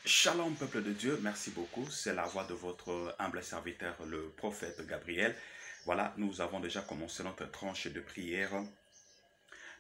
Shalom peuple de Dieu, merci beaucoup. C'est la voix de votre humble serviteur, le prophète Gabriel. Voilà, nous avons déjà commencé notre tranche de prière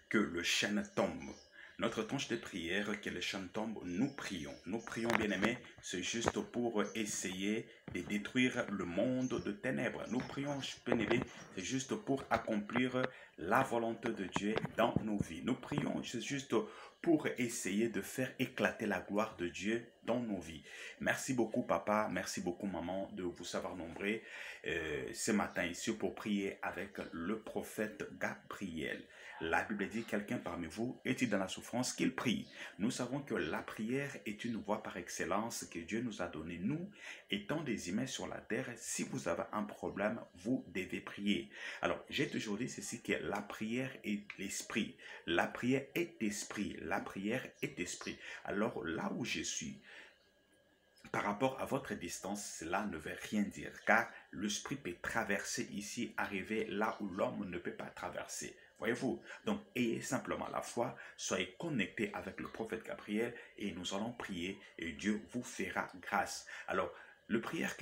que le chêne tombe. Notre tranche de prière que le chêne tombe, nous prions. Nous prions, bien-aimés, c'est juste pour essayer de détruire le monde de ténèbres. Nous prions, bien-aimés, c'est juste pour accomplir la volonté de Dieu dans nos vies. Nous prions, c'est juste pour essayer de faire éclater la gloire de Dieu dans nos vies. Merci beaucoup, papa. Merci beaucoup, maman, de vous savoir nombrer ce matin ici pour prier avec le prophète Gabriel. La Bible dit, quelqu'un parmi vous est-il dans la souffrance, qu'il prie. Nous savons que la prière est une voie par excellence que Dieu nous a donnée. Nous, étant des humains sur la terre, si vous avez un problème, vous devez prier. Alors, j'ai toujours dit ceci, que la prière est l'esprit. La prière est esprit. La prière est esprit. Alors, là où je suis, par rapport à votre distance, cela ne veut rien dire, car l'esprit peut traverser ici, arriver là où l'homme ne peut pas traverser. Voyez-vous? Donc, ayez simplement la foi, soyez connectés avec le prophète Gabriel et nous allons prier et Dieu vous fera grâce. Alors, la prière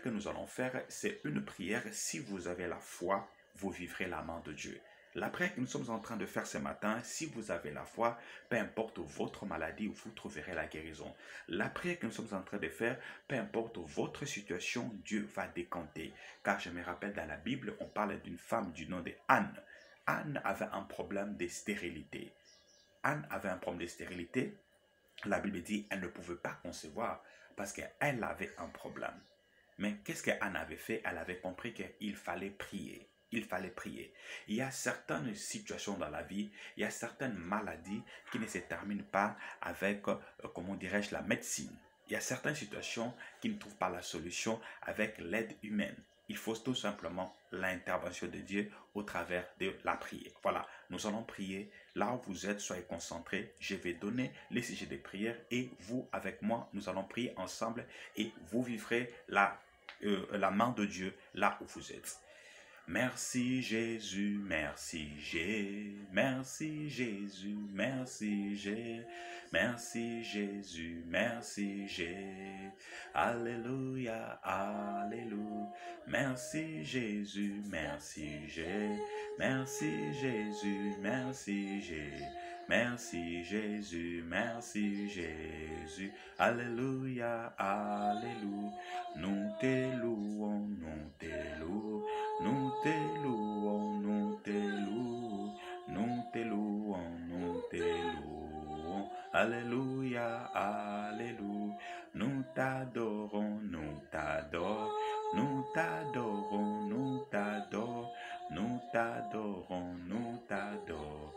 que nous allons faire, c'est une prière, si vous avez la foi, vous vivrez la main de Dieu. La prière que nous sommes en train de faire ce matin, si vous avez la foi, peu importe votre maladie, vous trouverez la guérison. La prière que nous sommes en train de faire, peu importe votre situation, Dieu va décanter. Car je me rappelle dans la Bible, on parle d'une femme du nom de Anne. Anne avait un problème de stérilité. Anne avait un problème de stérilité. La Bible dit qu'elle ne pouvait pas concevoir parce qu'elle avait un problème. Mais qu'est-ce qu'Anne avait fait? Elle avait compris qu'il fallait prier. Il fallait prier. Il y a certaines situations dans la vie, il y a certaines maladies qui ne se terminent pas avec, comment dirais-je, la médecine. Il y a certaines situations qui ne trouvent pas la solution avec l'aide humaine. Il faut tout simplement l'intervention de Dieu au travers de la prière. Voilà, nous allons prier. Là où vous êtes, soyez concentrés. Je vais donner les sujets de prière et vous, avec moi, nous allons prier ensemble et vous vivrez la main de Dieu là où vous êtes. Merci Jésus, merci Jésus, merci Jésus, merci Jésus, merci Jésus, merci Jésus. Alléluia, alléluia. Merci Jésus, merci Jésus, merci Jésus, merci Jésus. Merci Jésus, merci Jésus. Alléluia, alléluia. Nous te louons, nous te louons. Nous te louons, nous te louons, nous te louons, nous te louons. Alléluia, alléluia. Nous t'adorons, nous t'adorons, nous t'adorons, nous t'adorons, nous t'adorons, nous t'adorons.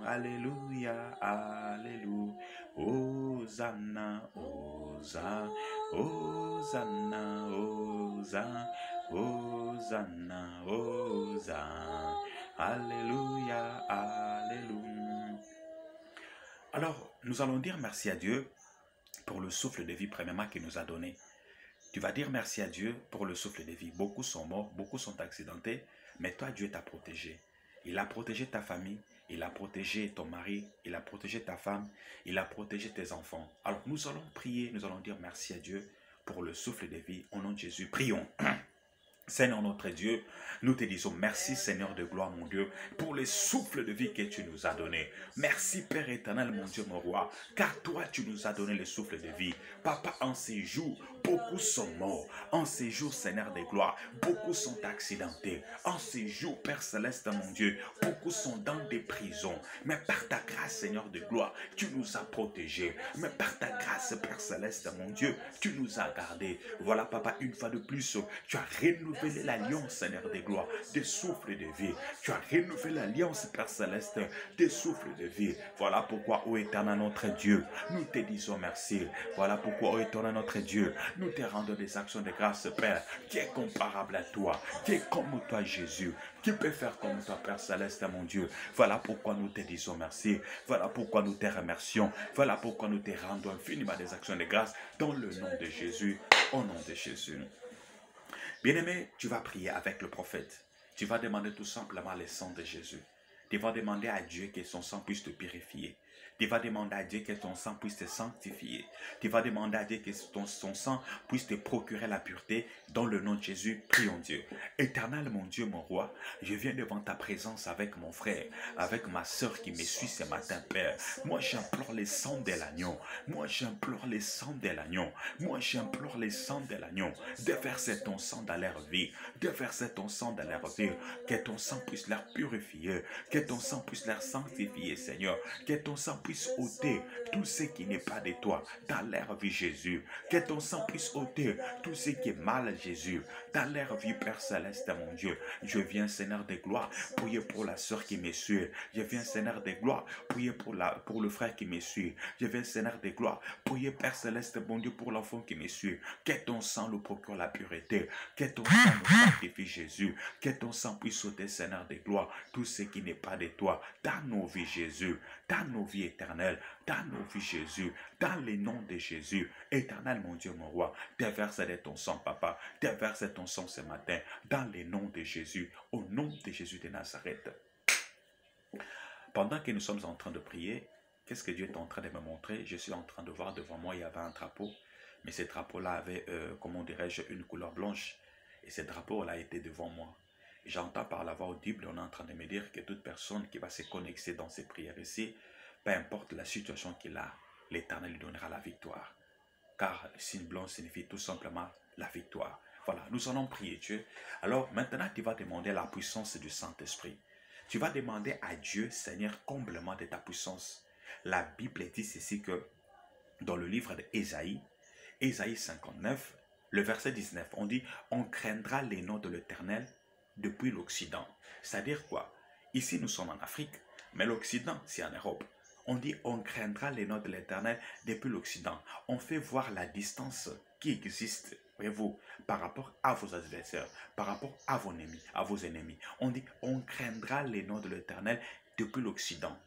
Alléluia, alléluia. Hosanna, Hosanna, Hosanna, Hosanna. Hosanna, Hosanna, Alléluia, Alléluia. Alors, nous allons dire merci à Dieu pour le souffle de vie premièrement qu'il nous a donné. Tu vas dire merci à Dieu pour le souffle de vie. Beaucoup sont morts, beaucoup sont accidentés, mais toi, Dieu t'a protégé. Il a protégé ta famille, il a protégé ton mari, il a protégé ta femme, il a protégé tes enfants. Alors, nous allons prier, nous allons dire merci à Dieu pour le souffle de vie. Au nom de Jésus, prions. Seigneur notre Dieu, nous te disons merci Seigneur de gloire mon Dieu pour les souffles de vie que tu nous as donnés. Merci Père éternel mon Dieu mon roi, car toi tu nous as donné le souffle de vie. Papa, en ces jours, beaucoup sont morts. En ces jours Seigneur de gloire, beaucoup sont accidentés. En ces jours Père céleste mon Dieu, beaucoup sont dans des prisons. Mais par ta grâce Seigneur de gloire, tu nous as protégés. Mais par ta grâce Père céleste mon Dieu, tu nous as gardés. Voilà Papa, une fois de plus, tu as renouvelé l'alliance, Seigneur des gloires, des souffles de vie. Tu as renouvelé l'alliance, Père céleste, des souffles de vie. Voilà pourquoi, ô éternel notre Dieu, nous te disons merci. Voilà pourquoi, ô éternel notre Dieu, nous te rendons des actions de grâce, Père, qui est comparable à toi, qui est comme toi, Jésus, qui peut faire comme toi, Père céleste, mon Dieu. Voilà pourquoi nous te disons merci. Voilà pourquoi nous te remercions. Voilà pourquoi nous te rendons infiniment des actions de grâce dans le nom de Jésus, au nom de Jésus. Bien-aimé, tu vas prier avec le prophète. Tu vas demander tout simplement le sang de Jésus. Tu vas demander à Dieu que son sang puisse te purifier. Tu vas demander à Dieu que ton sang puisse te sanctifier. Tu vas demander à Dieu que son sang puisse te procurer la pureté. Dans le nom de Jésus, prions Dieu. Éternel, mon Dieu, mon roi, je viens devant ta présence avec mon frère, avec ma soeur qui me suit ce matin, Père. Moi, j'implore les sangs de l'agneau. Moi, j'implore les sangs de l'agneau. Moi, j'implore les sangs de l'agneau. De verser ton sang dans leur vie. De verser ton sang dans leur vie. Que ton sang puisse leur purifier. Que ton sang puisse leur sanctifier, Seigneur. Que ton sang puisse ôter tout ce qui n'est pas de toi dans leur vie, Jésus. Que ton sang puisse ôter tout ce qui est mal, Jésus, dans leur vie, Père Céleste, mon Dieu. Je viens, Seigneur de gloire, prier pour la soeur qui me suit. Je viens, Seigneur de gloire, prier pour le frère qui me suit. Je viens, Seigneur de gloire, prier, Père Céleste, mon Dieu, pour l'enfant qui me suit. Que ton sang nous procure la pureté. Que ton sang nous sanctifie, Jésus. Que ton sang puisse ôter, Seigneur de gloire, tout ce qui n'est pas de toi dans nos vies, Jésus, dans nos vies éternelles, dans nos vies, Jésus, dans les noms de Jésus. Éternel, mon Dieu, mon roi, déverse de ton sang, Papa, déverse ton sang ce matin, dans les noms de Jésus, au nom de Jésus de Nazareth. Pendant que nous sommes en train de prier, qu'est-ce que Dieu est en train de me montrer? Je suis en train de voir devant moi, il y avait un drapeau, mais ce drapeau-là avait, comment dirais-je, une couleur blanche, et ce drapeau-là était devant moi. J'entends par la voix audible, on est en train de me dire que toute personne qui va se connecter dans ces prières ici, peu importe la situation qu'il a, l'Éternel lui donnera la victoire. Car le signe blanc signifie tout simplement la victoire. Voilà, nous allons prier Dieu. Alors maintenant, tu vas demander la puissance du Saint-Esprit. Tu vas demander à Dieu, Seigneur, comblement de ta puissance. La Bible dit ceci que dans le livre d'Ésaïe, Ésaïe 59, le verset 19, on dit « On craindra les noms de l'Éternel depuis l'Occident. » C'est-à-dire quoi? Ici, nous sommes en Afrique, mais l'Occident, c'est en Europe. On dit on craindra les noms de l'Éternel depuis l'Occident. On fait voir la distance qui existe, voyez-vous, par rapport à vos adversaires, par rapport à vos ennemis. On dit on craindra les noms de l'Éternel depuis l'Occident.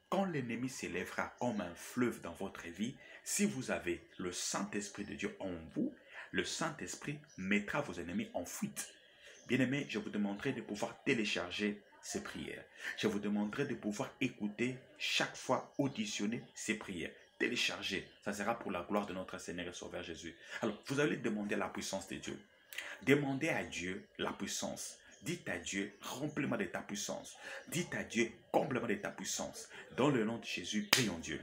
Quand l'ennemi s'élèvera comme un fleuve dans votre vie, si vous avez le Saint-Esprit de Dieu en vous, le Saint-Esprit mettra vos ennemis en fuite. Bien-aimés, je vous demanderai de pouvoir télécharger ces prières. Je vous demanderai de pouvoir écouter chaque fois, auditionner ces prières. Télécharger, ça sera pour la gloire de notre Seigneur et Sauveur Jésus. Alors, vous allez demander la puissance de Dieu. Demandez à Dieu la puissance. Dites à Dieu, remplis-moi de ta puissance. Dites à Dieu, comble-moi de ta puissance. Dans le nom de Jésus, prions Dieu.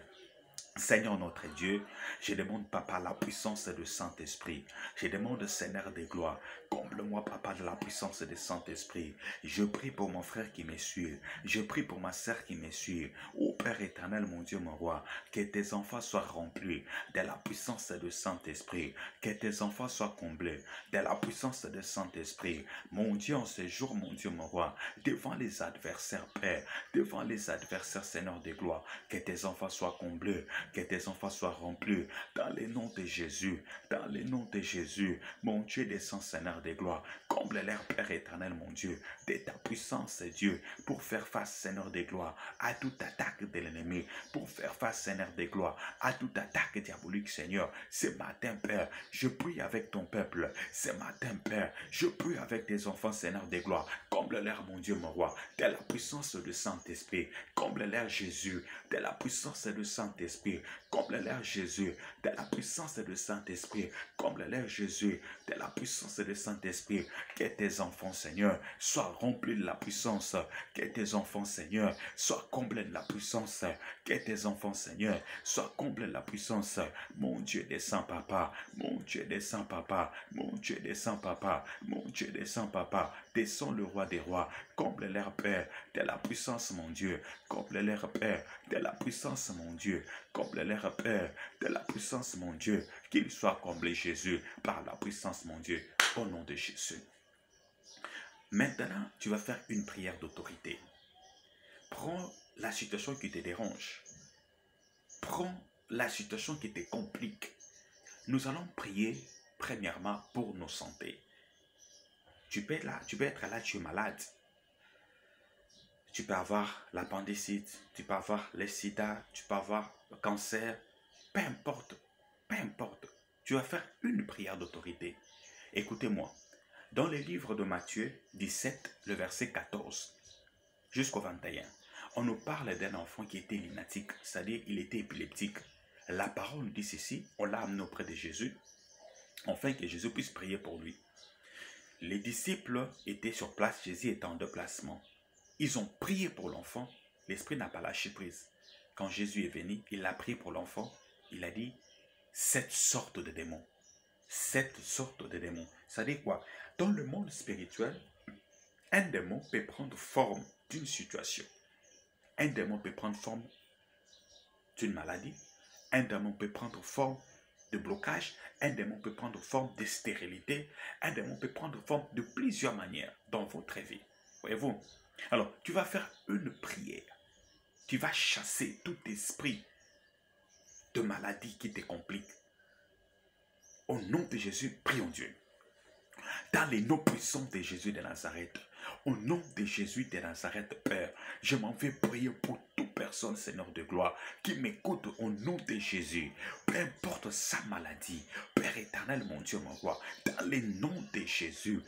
Seigneur notre Dieu, je demande, Papa, la puissance du Saint-Esprit. Je demande, Seigneur de gloire, comble-moi, Papa, de la puissance du Saint-Esprit. Je prie pour mon frère qui me suit. Je prie pour ma sœur qui me suit. Ô Père éternel, mon Dieu, mon roi, que tes enfants soient remplis de la puissance du Saint-Esprit. Que tes enfants soient comblés de la puissance du Saint-Esprit. Mon Dieu, en ce jour, mon Dieu, mon roi, devant les adversaires, Père, devant les adversaires, Seigneur de gloire, que tes enfants soient comblés. Que tes enfants soient remplis dans les noms de Jésus, dans les noms de Jésus. Mon Dieu, descend, Seigneur de gloire, comble leur Père éternel, mon Dieu, de ta puissance, Dieu, pour faire face, Seigneur de gloire, à toute attaque de l'ennemi, pour faire face, Seigneur de gloire, à toute attaque diabolique, Seigneur. Ce matin, Père, je prie avec ton peuple. Ce matin, Père, je prie avec tes enfants, Seigneur de gloire. Comble-leur, mon Dieu, mon roi, de la puissance du Saint-Esprit. Comble-leur, Jésus, de la puissance du Saint-Esprit. Comble-leur, Jésus, de la puissance du Saint-Esprit. Comble-leur, Jésus, de la puissance du Saint-Esprit. Que tes enfants, Seigneur, soient remplis de la puissance. Que tes enfants, Seigneur, soient comblés de la puissance. Que tes enfants, Seigneur, soient comblés de la puissance. Mon Dieu descend, Papa. Mon Dieu descend, Papa. Mon Dieu descend, Papa. Mon Dieu descend, Papa. Descends le roi des rois. Comble-leur, Père, de la puissance, mon Dieu. Comble-leur, Père, de la puissance, mon Dieu. Comble-leur, Père, de la puissance, mon Dieu. Qu'il soit comblé, Jésus, par la puissance, mon Dieu, au nom de Jésus. Maintenant, tu vas faire une prière d'autorité. Prends la situation qui te dérange. Prends la situation qui te complique. Nous allons prier, premièrement, pour nos santé. Tu peux être là, tu es malade. Tu peux avoir l'appendicite, tu peux avoir le sida, tu peux avoir le cancer. Peu importe, peu importe. Tu vas faire une prière d'autorité. Écoutez-moi. Dans le livre de Matthieu 17, le verset 14 jusqu'au 21, On nous parle d'un enfant qui était lunatique, c'est-à-dire il était épileptique. La parole nous dit ceci, on l'a amené auprès de Jésus, afin que Jésus puisse prier pour lui. Les disciples étaient sur place, Jésus était en déplacement. Ils ont prié pour l'enfant, l'esprit n'a pas lâché prise. Quand Jésus est venu, il a prié pour l'enfant, il a dit, cette sorte de démon. Cette sorte de démon. Ça dit quoi? Dans le monde spirituel, un démon peut prendre forme d'une situation. Un démon peut prendre forme d'une maladie. Un démon peut prendre forme de blocage. Un démon peut prendre forme de stérilité. Un démon peut prendre forme de plusieurs manières dans votre vie. Voyez-vous? Alors, tu vas faire une prière. Tu vas chasser tout esprit de maladie qui te complique. Au nom de Jésus, prions Dieu. Dans les noms puissants de Jésus de Nazareth, au nom de Jésus de Nazareth, Père, je m'en vais prier pour toute personne, Seigneur de gloire, qui m'écoute au nom de Jésus. Peu importe sa maladie, Père éternel, mon Dieu, mon roi, dans les noms de Jésus,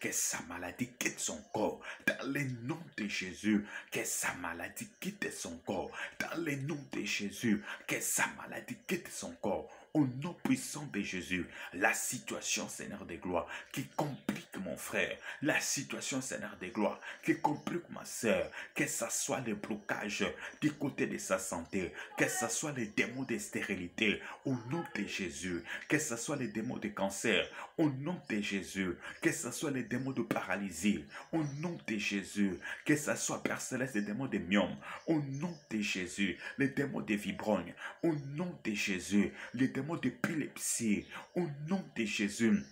que sa maladie quitte son corps. Dans les noms de Jésus, que sa maladie quitte son corps. Dans les noms de Jésus, que sa maladie quitte son corps. Au nom puissant de Jésus, la situation, Seigneur de gloire, qui complique mon frère, la situation, Seigneur de gloire, qui complique ma soeur, que ce soit les blocages du côté de sa santé, que ce soit les démons de stérilité, au nom de Jésus, que ce soit les démons de cancer, au nom de Jésus, que ce soit les démons de paralysie, au nom de Jésus, que ce soit, Père Céleste, les démons de myome, au nom de Jésus, les démons de vibrogne, au nom de Jésus, les démons d'épilepsie, au nom de Jésus.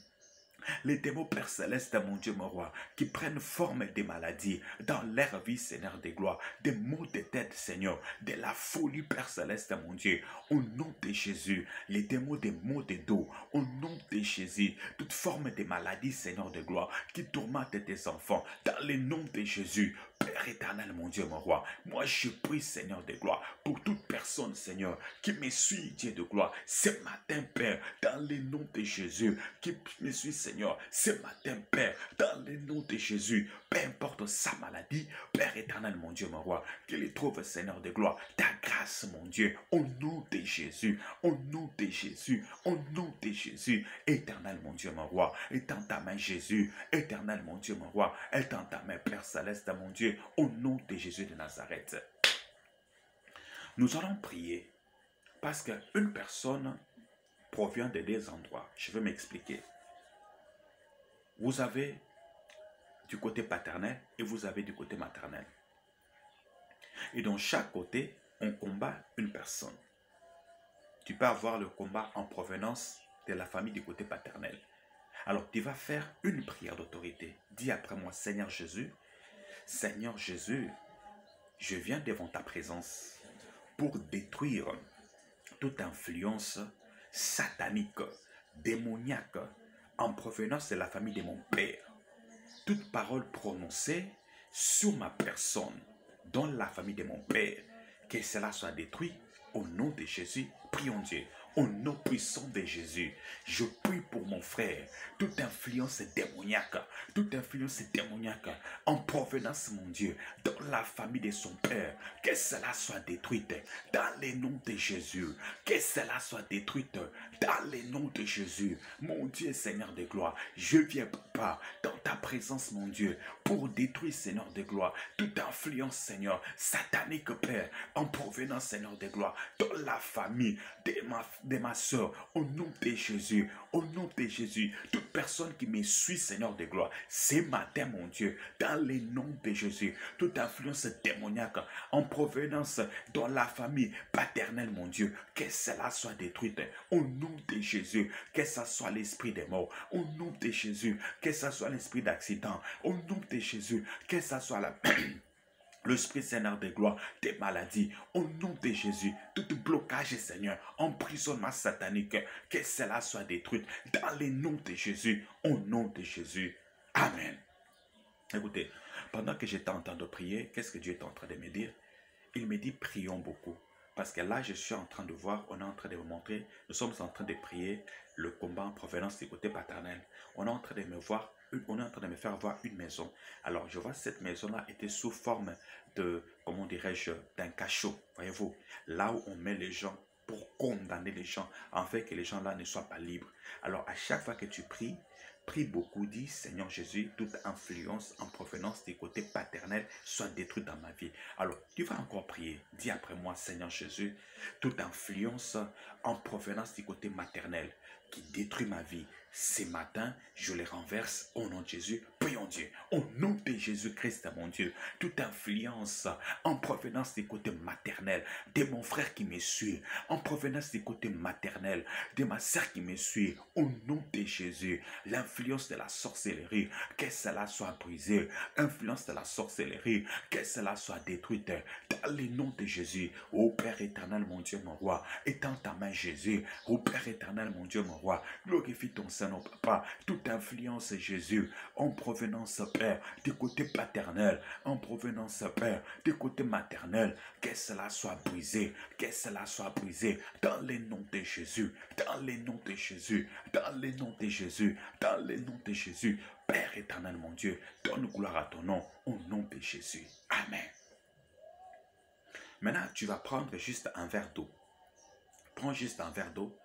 Les démons, Père Céleste, mon Dieu, mon roi, qui prennent forme des maladies dans leur vie, Seigneur des gloires, des maux de tête, Seigneur, de la folie, Père Céleste, mon Dieu, au nom de Jésus, les démons des maux de dos, au nom de Jésus, toute forme de maladie, Seigneur de gloire, qui tourmente tes enfants, dans le nom de Jésus, Père éternel, mon Dieu, mon roi, moi je prie, Seigneur de gloire, pour toute personne, Seigneur, qui me suit, Dieu de gloire, ce matin, Père, dans le nom de Jésus, qui me suit, Seigneur, ce matin, Père, dans le nom de Jésus, peu importe sa maladie, Père éternel, mon Dieu, mon roi, qu'il y trouve, Seigneur de gloire, ta grâce, mon Dieu, au nom de Jésus, au nom de Jésus, au nom de Jésus, éternel, mon Dieu, mon roi, étends ta main, Jésus, éternel, mon Dieu, mon roi, étends ta main, Père céleste, mon Dieu, au nom de Jésus de Nazareth. Nous allons prier parce qu'une personne provient de deux endroits. Je vais m'expliquer. Vous avez du côté paternel et vous avez du côté maternel. Et dans chaque côté, on combat une personne. Tu peux avoir le combat en provenance de la famille du côté paternel. Alors, tu vas faire une prière d'autorité. Dis après moi, Seigneur Jésus, je viens devant ta présence pour détruire toute influence satanique, démoniaque, en provenance de la famille de mon père. Toute parole prononcée sur ma personne, dans la famille de mon père, que cela soit détruit au nom de Jésus. Prions Dieu. Au nom puissant de Jésus, je prie pour mon frère, toute influence démoniaque en provenance, mon Dieu, dans la famille de son père, que cela soit détruite dans le nom de Jésus, que cela soit détruite dans le nom de Jésus. Mon Dieu, Seigneur de gloire, je viens, Papa, dans ta présence, mon Dieu, pour détruire, Seigneur de gloire, toute influence, Seigneur, satanique, Père, en provenance, Seigneur de gloire, dans la famille de ma soeur, au nom de Jésus, toute personne qui me suit, Seigneur de gloire, ce matin, mon Dieu, dans le nom de Jésus, toute influence démoniaque en provenance dans la famille paternelle, mon Dieu, que cela soit détruite, au nom de Jésus, que ce soit l'esprit des morts, au nom de Jésus, que ce soit l'esprit d'accident, au nom de Jésus, que ce soit la l'esprit, Seigneur de gloire, des maladies, au nom de Jésus, tout blocage, Seigneur, emprisonnement satanique, que cela soit détruit dans le nom de Jésus, au nom de Jésus. Amen. Écoutez, pendant que j'étais en train de prier, qu'est-ce que Dieu est en train de me dire? Il me dit, prions beaucoup. Parce que là, je suis en train de voir, on est en train de me montrer, nous sommes en train de prier le combat en provenance du côté paternel. On est en train de me voir on est en train de me faire voir une maison. Alors, je vois cette maison-là était sous forme de, comment dirais-je, d'un cachot, voyez-vous, là où on met les gens pour condamner les gens, en fait que les gens là ne soient pas libres. Alors, à chaque fois que tu pries, prie beaucoup, dis Seigneur Jésus, toute influence en provenance des côtés paternels soit détruite dans ma vie. Alors, tu vas encore prier, dis après moi Seigneur Jésus, toute influence en provenance du côté maternel qui détruit ma vie, ce matin, je les renverse au nom de Jésus. Prions Dieu. Au nom de Jésus-Christ, mon Dieu, toute influence en provenance du côté maternel de mon frère qui me suit, en provenance du côté maternel de ma soeur qui me suit, au nom de Jésus, l'influence de la sorcellerie, que cela soit brisé, influence de la sorcellerie, que cela soit détruite, dans le nom de Jésus. Ô Père éternel, mon Dieu, mon roi, étends ta main, Jésus. Ô Père éternel, mon Dieu, mon roi, glorifie ton Saint-Nom, Papa. Toute influence, Jésus, en provenance, Père, du côté paternel, en provenance, Père, du côté maternel, que cela soit brisé, que cela soit brisé, dans le nom de Jésus, dans le nom de Jésus, dans le nom de Jésus, dans le nom de Jésus. Père éternel, mon Dieu, donne gloire à ton nom, au nom de Jésus. Amen. Maintenant, tu vas prendre juste un verre d'eau. Prends juste un verre d'eau,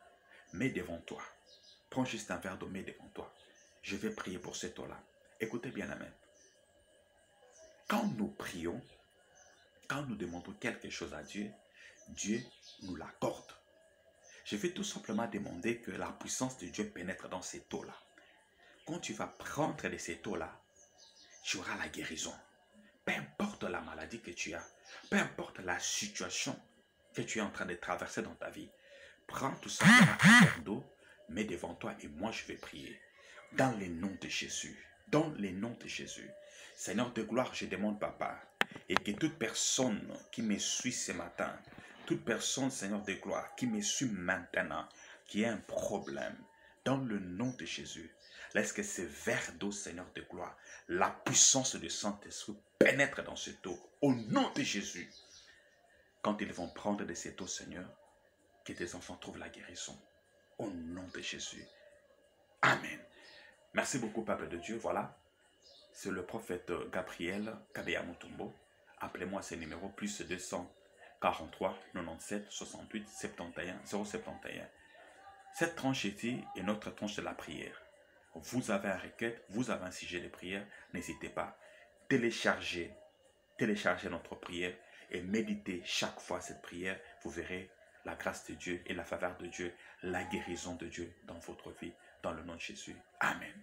mets devant toi. Prends juste un verre d'eau, mets devant toi. Je vais prier pour cette eau-là. Écoutez bien, amen. Quand nous prions, quand nous demandons quelque chose à Dieu, Dieu nous l'accorde. Je vais tout simplement demander que la puissance de Dieu pénètre dans cette eau-là. Quand tu vas prendre de cette eau-là, tu auras la guérison. Peu importe la maladie que tu as, peu importe la situation que tu es en train de traverser dans ta vie, prends tout simplement un verre d'eau, mets devant toi et moi je vais prier. Dans le nom de Jésus, dans le nom de Jésus, Seigneur de gloire, je demande, Papa, et que toute personne qui me suit ce matin, toute personne, Seigneur de gloire, qui me suit maintenant, qui a un problème, dans le nom de Jésus, laisse que ce verre d'eau, Seigneur de gloire, la puissance du Saint-Esprit pénètre dans cette eau, au nom de Jésus. Quand ils vont prendre de cette eau, Seigneur, que tes enfants trouvent la guérison, au nom de Jésus. Amen. Merci beaucoup, peuple de Dieu. Voilà, c'est le prophète Gabriel Kabeya Mutombo. Appelez-moi à ce numéro, plus 243 97 68 71 071. Cette tranche ici est notre tranche de la prière. Vous avez un requête, vous avez un sujet de prière, n'hésitez pas. Téléchargez notre prière et méditez chaque fois cette prière. Vous verrez la grâce de Dieu et la faveur de Dieu, la guérison de Dieu dans votre vie, dans le nom de Jésus. Amen.